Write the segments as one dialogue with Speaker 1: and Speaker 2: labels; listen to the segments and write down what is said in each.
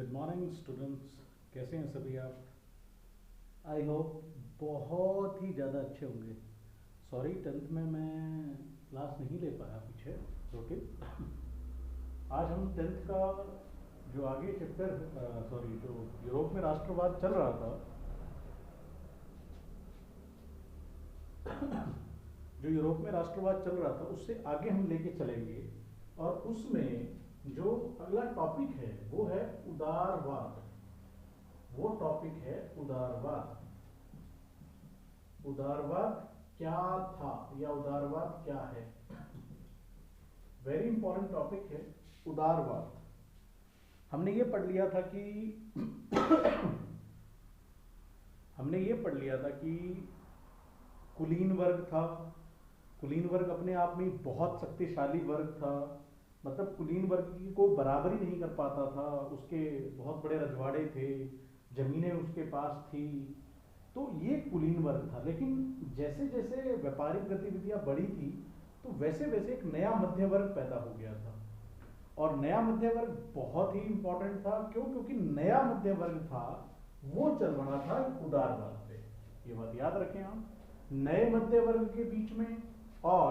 Speaker 1: Good morning students, कैसे हैं सभी आप?
Speaker 2: आई होप बहुत ही ज़्यादा अच्छे होंगे।
Speaker 1: सॉरी, टेंथ में मैं क्लास नहीं ले पाया पीछे, लेकिन आज हम टेंथ का जो आगे चैप्टर, सॉरी, जो यूरोप में राष्ट्रवाद चल रहा था, जो यूरोप में राष्ट्रवाद चल रहा था उससे आगे हम लेके चलेंगे। और उसमें जो अगला टॉपिक है वो है उदारवाद। वो टॉपिक है उदारवाद। उदारवाद क्या था या उदारवाद क्या है? वेरी इंपॉर्टेंट टॉपिक है उदारवाद। हमने ये पढ़ लिया था कि हमने ये पढ़ लिया था कि कुलीन वर्ग था। कुलीन वर्ग अपने आप में बहुत शक्तिशाली वर्ग था। मतलब कुलीन वर्ग की को बराबरी नहीं कर पाता था। उसके बहुत बड़े रजवाड़े थे, जमीनें उसके पास थी। तो ये कुलीन वर्ग था। लेकिन जैसे जैसे व्यापारिक गतिविधियां बढ़ी थी तो वैसे वैसे एक नया मध्य वर्ग पैदा हो गया था। और नया मध्य वर्ग बहुत ही इंपॉर्टेंट था। क्यों? क्योंकि नया मध्य वर्ग था वो चल रहा था उदारवाद पे। ये बात याद रखें आप। नए मध्य वर्ग के बीच में और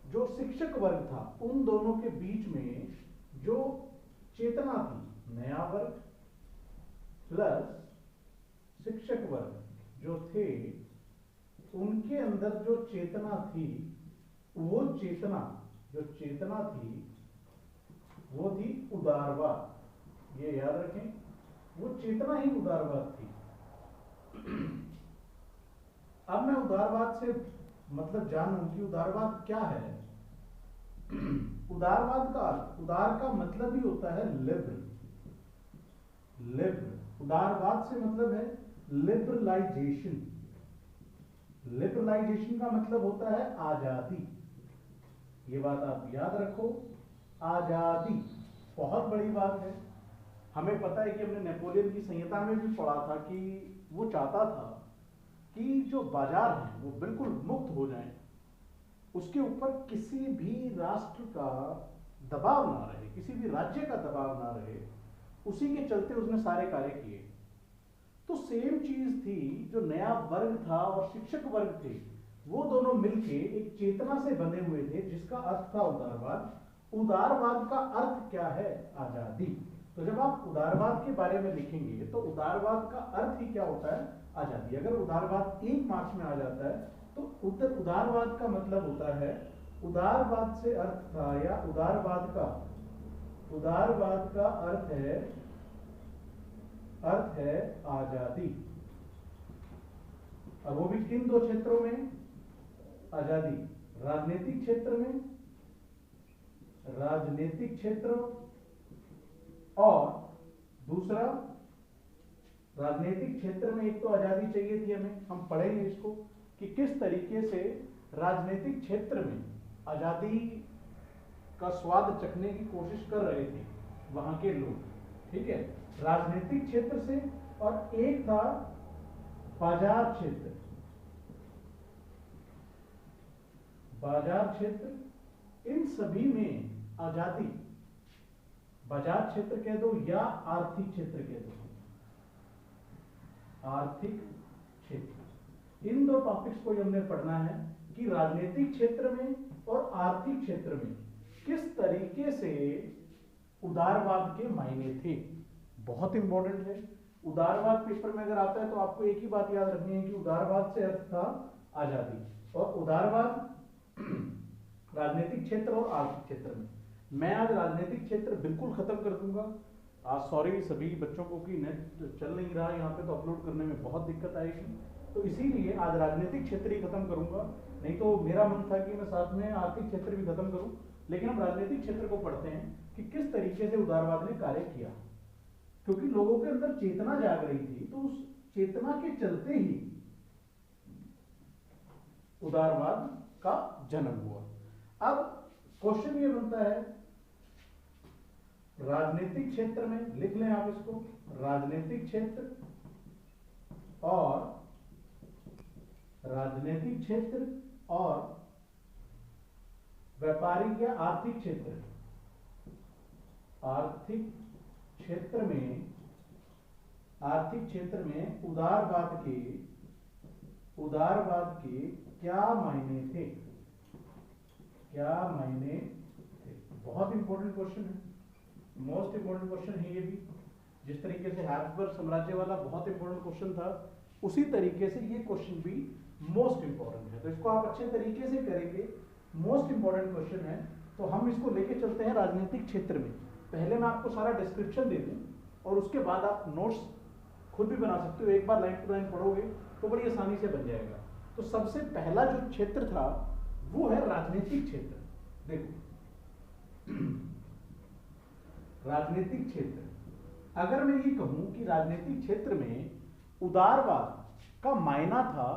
Speaker 1: जो शिक्षक वर्ग था उन दोनों के बीच में जो चेतना थी, नया वर्ग प्लस शिक्षक वर्ग जो थे, उनके अंदर जो चेतना थी, वो चेतना जो चेतना थी वो थी उदारवाद। ये याद रखें, वो चेतना ही उदारवाद थी। अब मैं उदारवाद से मतलब जानूं कि उदारवाद क्या है। उदारवाद का उदार का मतलब ही होता है लिबरल। लिबरल उदारवाद से मतलब है लिबरलाइजेशन। लिबरलाइजेशन का मतलब होता है आजादी। ये बात आप याद रखो, आजादी बहुत बड़ी बात है। हमें पता है कि हमने नेपोलियन की संहिता में भी पढ़ा था कि वो चाहता था कि जो बाजार हैं वो बिल्कुल मुक्त हो जाएं, उसके ऊपर किसी भी राष्ट्र का दबाव ना रहे, किसी भी राज्य का दबाव ना रहे। उसी के चलते उसने सारे कार्य किए। तो सेम चीज थी, जो नया वर्ग था और शिक्षक वर्ग थे, वो दोनों मिलके एक चेतना से बने हुए थे जिसका अर्थ था उदारवाद। उदारवाद का अर्थ क्या है? आजादी। तो जब आप उदारवाद के बारे में लिखेंगे तो उदारवाद का अर्थ ही क्या होता है? आजादी। अगर उदारवाद एक मार्क्स में आ जाता है तो उदारवाद का मतलब होता है, उदारवाद से अर्थ था या उदारवाद का अर्थ है आजादी। अब वो भी किन दो क्षेत्रों में आजादी? राजनीतिक क्षेत्र में, राजनीतिक क्षेत्र, और दूसरा राजनीतिक क्षेत्र में एक तो आजादी चाहिए थी हमें, हम पढ़ेंगे इसको कि किस तरीके से राजनीतिक क्षेत्र में आजादी का स्वाद चखने की कोशिश कर रहे थे वहां के लोग। ठीक है, राजनीतिक क्षेत्र से। और एक था बाजार क्षेत्र। बाजार क्षेत्र, इन सभी में आजादी। बाजार क्षेत्र कह दो या आर्थिक क्षेत्र कह दो, आर्थिक क्षेत्र। इन दो टॉपिक्स को हमने पढ़ना है कि राजनीतिक क्षेत्र में और आर्थिक क्षेत्र में किस तरीके से उदारवाद के मायने थे। बहुत इंपॉर्टेंट है। उदारवाद पेपर में अगर आता है तो आपको एक ही बात याद रखनी है कि उदारवाद से अर्थ था आजादी। और उदारवाद राजनीतिक क्षेत्र और आर्थिक क्षेत्र में। मैं आज राजनीतिक क्षेत्र बिल्कुल खत्म कर दूंगा। आज सॉरी सभी बच्चों को कि नेट चल नहीं रहा यहाँ पे, तो अपलोड करने में बहुत दिक्कत आएगी। तो इसीलिए आज राजनीतिक क्षेत्र ही खत्म करूंगा। नहीं तो मेरा मन था कि मैं साथ में आर्थिक क्षेत्र भी खत्म करूं। लेकिन हम राजनीतिक क्षेत्र को पढ़ते हैं कि किस तरीके से उदारवाद ने कार्य किया। क्योंकि लोगों के अंदर चेतना जाग रही थी, तो उस चेतना के चलते ही उदारवाद का जन्म हुआ। अब क्वेश्चन ये बनता है, राजनीतिक क्षेत्र में, लिख लें आप इसको, राजनीतिक क्षेत्र और राजनीतिक क्षेत्र और व्यापारिक या आर्थिक क्षेत्र, आर्थिक क्षेत्र में, आर्थिक क्षेत्र में उदारवाद के क्या मायने थे, क्या मायने थे। बहुत इंपॉर्टेंट क्वेश्चन है, मोस्ट इंपॉर्टेंट क्वेश्चन है ये भी। जिस तरीके से हैब्सबर्ग साम्राज्य वाला बहुत इंपॉर्टेंट क्वेश्चन था, उसी तरीके से ये क्वेश्चन भी मोस्ट इंपॉर्टेंट है। तो इसको आप अच्छे तरीके से करेंगे, मोस्ट इंपॉर्टेंट क्वेश्चन है। तो हम इसको लेके चलते हैं राजनीतिक क्षेत्र में। पहले मैं आपको सारा डिस्क्रिप्शन दे दूं और उसके बाद आप नोट्स खुद भी बना सकते हो। एक बार लाइन टू लाइन पढ़ोगे तो बड़ी आसानी से बन जाएगा। तो सबसे पहला जो क्षेत्र था वो है राजनीतिक क्षेत्र। देखो राजनीतिक क्षेत्र, अगर मैं ये कहूं कि राजनीतिक क्षेत्र में उदारवाद का मायना था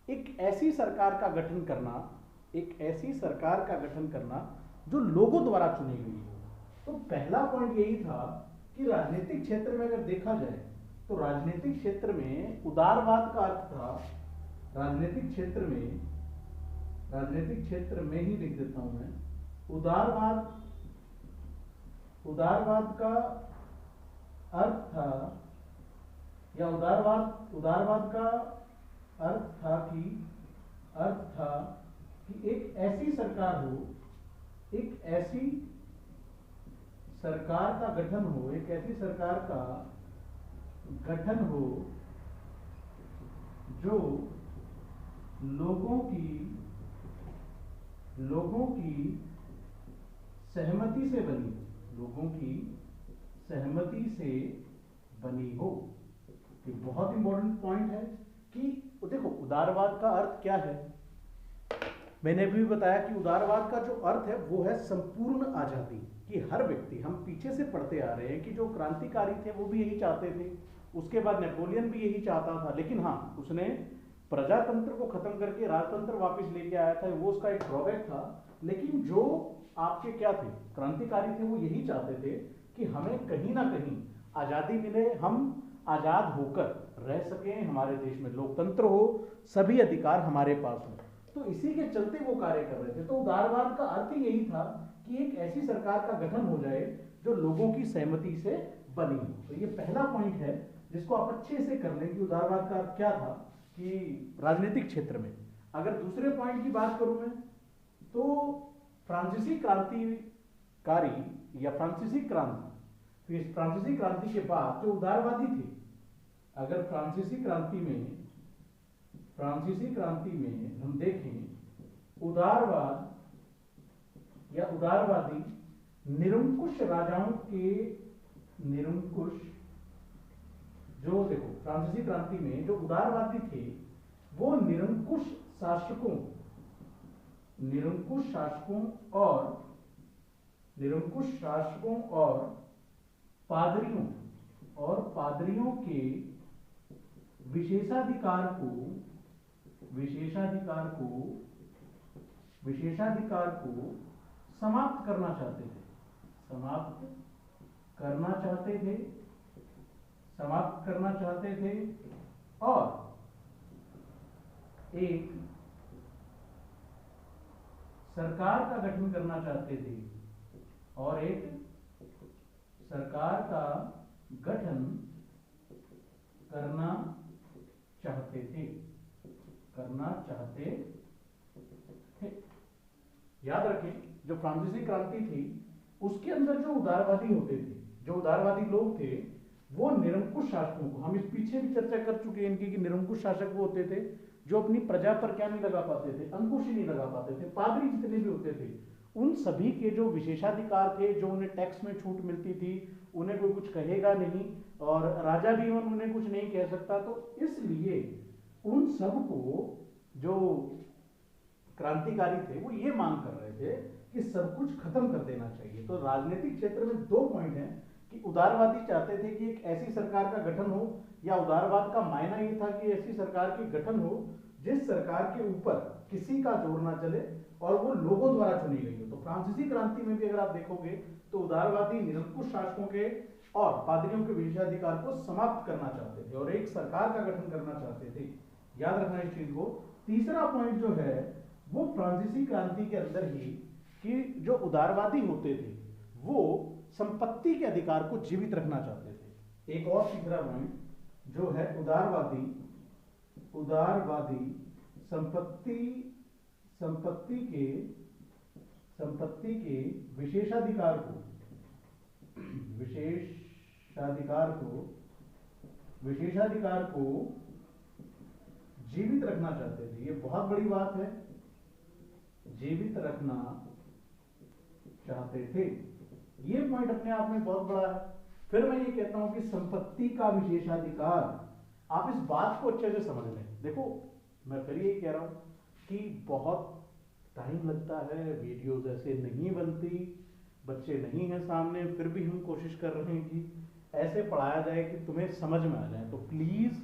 Speaker 1: एक ऐसी सरकार का गठन करना, एक ऐसी सरकार का गठन करना जो लोगों द्वारा चुनी गई हो। तो पहला पॉइंट यही था कि राजनीतिक क्षेत्र में अगर देखा जाए तो राजनीतिक क्षेत्र में उदारवाद का अर्थ था, राजनीतिक क्षेत्र में ही लिख देता हूं मैं, उदारवाद का अर्थ था, या उदारवाद का अर्थ था कि एक ऐसी सरकार हो, एक ऐसी सरकार का गठन हो, एक ऐसी सरकार का गठन हो जो लोगों की सहमति से बनी हो, लोगों की सहमति से बनी हो। ये बहुत इंपॉर्टेंट पॉइंट है कि देखो उदारवाद का अर्थ क्या है। मैंने भी बताया कि उदारवाद का जो अर्थ है वो है संपूर्ण आजादी, कि हर व्यक्ति, हम पीछे से पढ़ते आ रहे हैं कि जो क्रांतिकारी थे वो भी यही चाहते थे, उसके बाद नेपोलियन भी यही चाहता था, लेकिन हाँ उसने प्रजातंत्र को खत्म करके राजतंत्र वापस लेके आया था, वो उसका एक ड्रॉबैक था। लेकिन जो आपके क्या थे, क्रांतिकारी थे, वो यही चाहते थे कि हमें कहीं ना कहीं आजादी मिले, हम आजाद होकर रह सकें, हमारे देश में लोकतंत्र हो, सभी अधिकार हमारे पास हो। तो इसी के चलते वो कार्य कर रहे थे। तो उदारवाद का अर्थ ही यही था कि एक ऐसी सरकार का गठन हो जाए जो लोगों की सहमति से बनी हो। तो ये पहला पॉइंट है जिसको आप अच्छे से कर लें कि उदारवाद का अर्थ क्या था कि राजनीतिक क्षेत्र में। अगर दूसरे पॉइंट की बात करूं मैं, तो फ्रांसीसी क्रांतिकारी या फ्रांसीसी क्रांति, तो इस फ्रांसीसी क्रांति के बाद जो उदारवादी थे, अगर फ्रांसीसी क्रांति में हम देखें उदारवाद या उदारवादी निरंकुश राजाओं के निरंकुश, जो देखो फ्रांसीसी क्रांति में जो उदारवादी थे वो निरंकुश शासकों और पादरियों के विशेषाधिकार को समाप्त करना चाहते थे और एक सरकार का गठन करना चाहते थे, करना चाहते थे। याद रखें जो फ्रांसीसी क्रांति थी उसके अंदर जो उदारवादी होते थे, जो उदारवादी लोग थे, वो निरंकुश शासकों को, हम इस पीछे भी चर्चा कर चुके हैं इनकी कि निरंकुश शासक वो होते थे जो अपनी प्रजा पर क्या नहीं लगा पाते थे, अंकुश ही नहीं लगा पाते थे। पादरी जितने भी होते थे उन सभी के जो विशेषाधिकार थे, जो उन्हें टैक्स में छूट मिलती थी, उन्हें कोई कुछ कहेगा नहीं और राजा भी उन्हें कुछ नहीं कह सकता। तो इसलिए उन सब को जो क्रांतिकारी थे वो ये मांग कर रहे थे कि सब कुछ खत्म कर देना चाहिए। तो राजनीतिक क्षेत्र में दो पॉइंट हैं कि उदारवादी चाहते थे कि एक ऐसी सरकार का गठन हो, या उदारवाद का मायना ये था कि ऐसी सरकार की गठन हो जिस सरकार के ऊपर किसी का जोर ना चले और वो लोगों द्वारा चुनी गई हो। तो फ्रांसीसी क्रांति में भी अगर आप देखोगे तो उदारवादी निरंकुश शासकों के और पादरियों के विशेषाधिकार को समाप्त करना चाहते थे और एक सरकार का गठन करना चाहते थे। याद रखना इस चीज को। तीसरा पॉइंट जो है वो फ्रांसीसी क्रांति के अंदर ही कि जो उदारवादी होते थे वो संपत्ति के अधिकार को जीवित रखना चाहते थे। एक और तीसरा पॉइंट जो है उदारवादी संपत्ति के विशेषाधिकार को जीवित रखना चाहते थे। ये बहुत बड़ी बात है, जीवित रखना चाहते थे। ये पॉइंट अपने आप में बहुत बड़ा है। फिर मैं ये कहता हूं कि संपत्ति का विशेषाधिकार, आप इस बात को अच्छे से समझ लें। देखो मैं फिर यही कह रहा हूं कि बहुत टाइम लगता है, वीडियोस ऐसे नहीं बनती, बच्चे नहीं हैं सामने, फिर भी हम कोशिश कर रहे हैं कि ऐसे पढ़ाया जाए कि तुम्हें समझ में आ जाए। तो प्लीज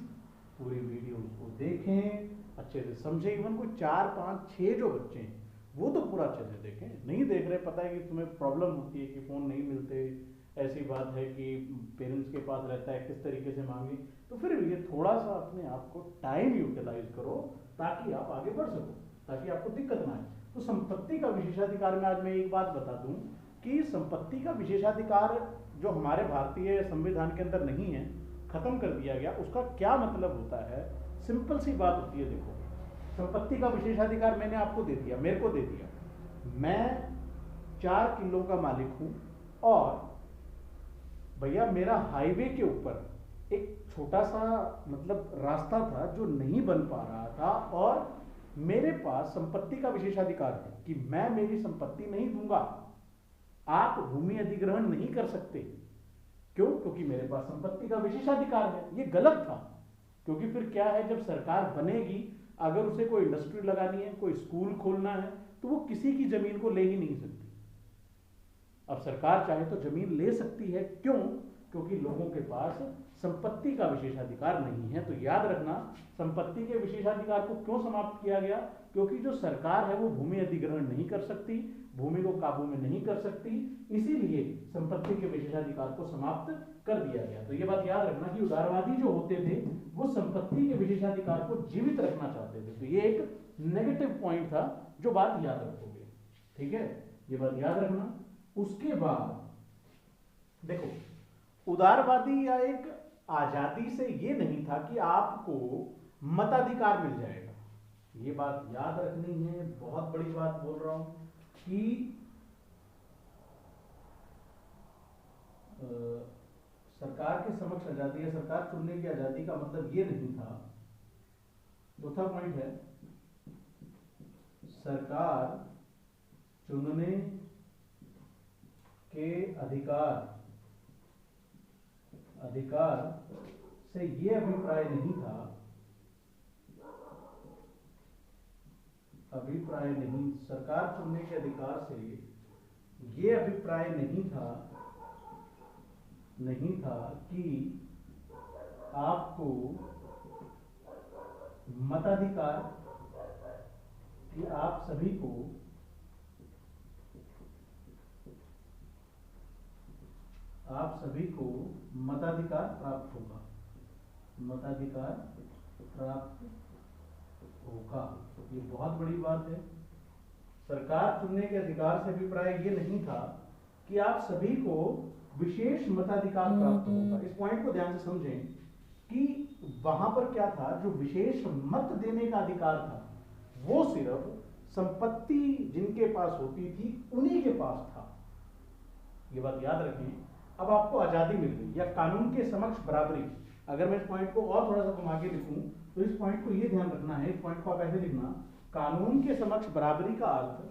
Speaker 1: पूरी वीडियोस को देखें, अच्छे से समझें। इवन कोई 4, 5, 6 जो बच्चे हैं वो तो पूरा अच्छे से देखें। नहीं देख रहे, पता है कि तुम्हें प्रॉब्लम होती है कि फोन नहीं मिलते, ऐसी बात है कि पेरेंट्स के पास रहता है, किस तरीके से मांगे, तो फिर ये थोड़ा सा अपने आप को टाइम यूटिलाइज करो ताकि आप आगे बढ़ सको, ताकि आपको दिक्कत ना आए। तो संपत्ति का विशेषाधिकार में आज मैं एक बात बता दूं कि संपत्ति का विशेषाधिकार जो हमारे भारतीय संविधान के अंदर नहीं है, खत्म कर दिया गया। उसका क्या मतलब होता है? सिंपल सी बात होती है। देखो, संपत्ति का विशेषाधिकार मैंने आपको दे दिया, मेरे को दे दिया, मैं 4 किलो का मालिक हूं और भैया मेरा हाईवे के ऊपर एक छोटा सा मतलब रास्ता था जो नहीं बन पा रहा था और मेरे पास संपत्ति का विशेषाधिकार है कि मैं मेरी संपत्ति नहीं दूंगा, आप भूमि अधिग्रहण नहीं कर सकते। क्यों? क्योंकि मेरे पास संपत्ति का विशेषाधिकार है। ये गलत था, क्योंकि फिर क्या है, जब सरकार बनेगी, अगर उसे कोई इंडस्ट्री लगानी है, कोई स्कूल खोलना है, तो वो किसी की जमीन को ले ही नहीं सकती। अब सरकार चाहे तो जमीन ले सकती है, क्यों? क्योंकि लोगों के पास संपत्ति का विशेषाधिकार नहीं है। तो याद रखना, संपत्ति के विशेषाधिकार को क्यों समाप्त किया गया? क्योंकि जो सरकार है वो भूमि अधिग्रहण नहीं कर सकती, भूमि को काबू में नहीं कर सकती, इसीलिए संपत्ति के विशेषाधिकार को समाप्त कर दिया गया। तो ये बात याद रखना कि उदारवादी जो होते थे वो संपत्ति के विशेषाधिकार को जीवित रखना चाहते थे। तो ये एक नेगेटिव पॉइंट था जो बात याद रखोगे, ठीक है? ये बात याद रखना। उसके बाद देखो, उदारवादी या एक आजादी से ये नहीं था कि आपको मताधिकार मिल जाएगा। ये बात याद रखनी है, बहुत बड़ी बात बोल रहा हूं कि सरकार के समक्ष आजादी या सरकार चुनने की आजादी का मतलब ये नहीं था। चौथा पॉइंट है, सरकार चुनने के अधिकार से ये अभिप्राय नहीं था, सरकार चुनने के अधिकार से ये अभिप्राय नहीं था कि आपको मताधिकार, कि आप सभी को मताधिकार प्राप्त होगा। ये बहुत बड़ी बात है। सरकार चुनने के अधिकार से अभिप्राय ये नहीं था कि आप सभी को विशेष मताधिकार प्राप्त होगा। इस पॉइंट को ध्यान से समझें कि वहां पर क्या था, जो विशेष मत देने का अधिकार था वो सिर्फ संपत्ति जिनके पास होती थी उन्हीं के पास था। ये बात याद रखें। अब आपको आजादी मिल गई, या कानून के समक्ष बराबरी। अगर मैं इस पॉइंट को और थोड़ा सा घुमा के लिखूं तो इस पॉइंट को ये ध्यान रखना है, इस पॉइंट को आप ऐसे लिखना, कानून के समक्ष बराबरी का अर्थ,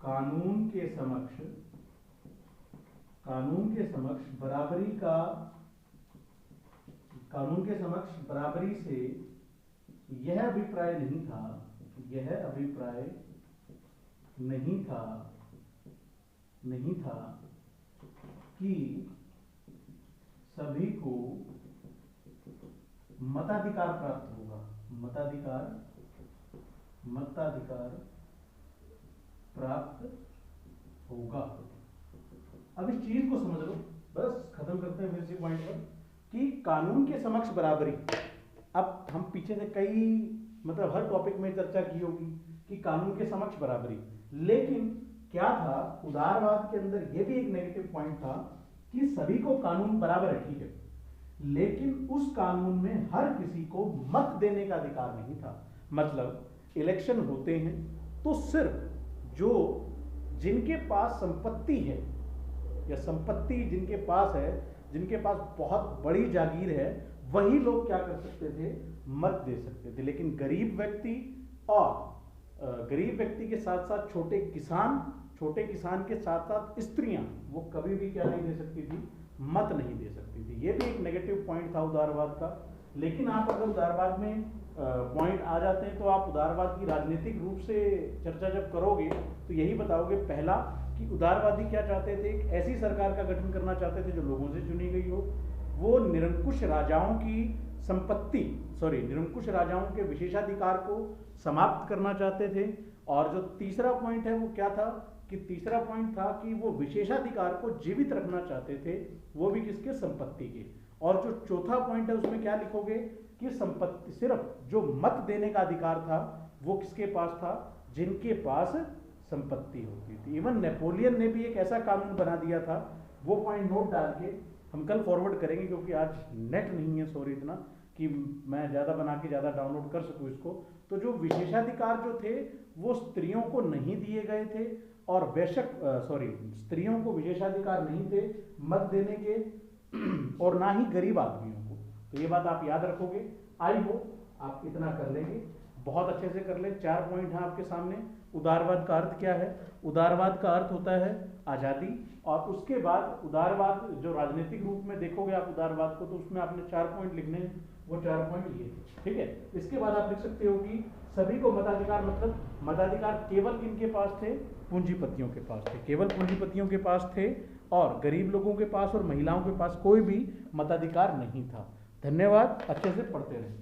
Speaker 1: कानून के समक्ष बराबरी से यह अभिप्राय नहीं था कि सभी को मताधिकार प्राप्त होगा। मताधिकार प्राप्त होगा। अब इस चीज को समझ लो, बस खत्म करते हैं फिर इसी पॉइंट पर कि कानून के समक्ष बराबरी। अब हम पीछे से कई मतलब हर टॉपिक में चर्चा की होगी कि कि कानून के समक्ष बराबरी। लेकिन क्या था, उदारवाद के अंदर यह भी एक नेगेटिव पॉइंट था कि सभी को कानून बराबर है, ठीक है, लेकिन उस कानून में हर किसी को मत देने का अधिकार नहीं था। मतलब इलेक्शन होते हैं तो सिर्फ जो जिनके पास संपत्ति है या संपत्ति जिनके पास है, जिनके पास बहुत बड़ी जागीर है, वही लोग क्या कर सकते थे, मत दे सकते थे। लेकिन गरीब व्यक्ति और गरीब व्यक्ति के साथ साथ छोटे किसान के साथ साथ स्त्रियां, वो कभी भी क्या नहीं दे सकती थी, मत नहीं दे सकती थी। ये भी एक नेगेटिव पॉइंट था उदारवाद का। लेकिन आप अगर उदारवाद में पॉइंट आ जाते हैं तो आप उदारवाद की राजनीतिक रूप से चर्चा जब करोगे तो यही बताओगे, पहला कि उदारवादी क्या चाहते थे, एक ऐसी सरकार का गठन करना चाहते थे जो लोगों से चुनी गई हो, वो निरंकुश राजाओं की निरंकुश राजाओं के विशेषाधिकार को समाप्त करना चाहते थे। और जो तीसरा पॉइंट है वो क्या था, कि तीसरा पॉइंट था कि वो विशेषाधिकार को जीवित रखना चाहते थे, वो भी किसके, संपत्ति के। और जो चौथा पॉइंट है उसमें क्या लिखोगे कि संपत्ति, सिर्फ जो मत देने का अधिकार था वो किसके पास था, जिनके पास संपत्ति होती थी। इवन नेपोलियन ने भी एक ऐसा कानून बना दिया था, वो पॉइंट नोट डाल के हम कल फॉरवर्ड करेंगे, क्योंकि आज नेट नहीं है सॉरी इतना कि मैं ज़्यादा बना के ज़्यादा डाउनलोड कर सकूँ इसको। तो जो विशेषाधिकार जो थे वो स्त्रियों को नहीं दिए गए थे, और स्त्रियों को विशेषाधिकार नहीं थे मत देने के, और ना ही गरीब आदमियों को। तो ये बात आप याद रखोगे। आई होप आप इतना कर लेंगे, बहुत अच्छे से कर ले। 4 पॉइंट हैं आपके सामने। उदारवाद का अर्थ क्या है, उदारवाद का अर्थ होता है आज़ादी। और उसके बाद उदारवाद जो राजनीतिक रूप में देखोगे आप उदारवाद को, तो उसमें आपने 4 पॉइंट लिखने हैं, वो 4 पॉइंट ये, ठीक है। इसके बाद आप लिख सकते हो कि सभी को मताधिकार, मतलब मताधिकार केवल किनके पास थे, पूंजीपतियों के पास थे, केवल पूंजीपतियों के पास थे, और गरीब लोगों के पास और महिलाओं के पास कोई भी मताधिकार नहीं था। धन्यवाद, अच्छे से पढ़ते रहें।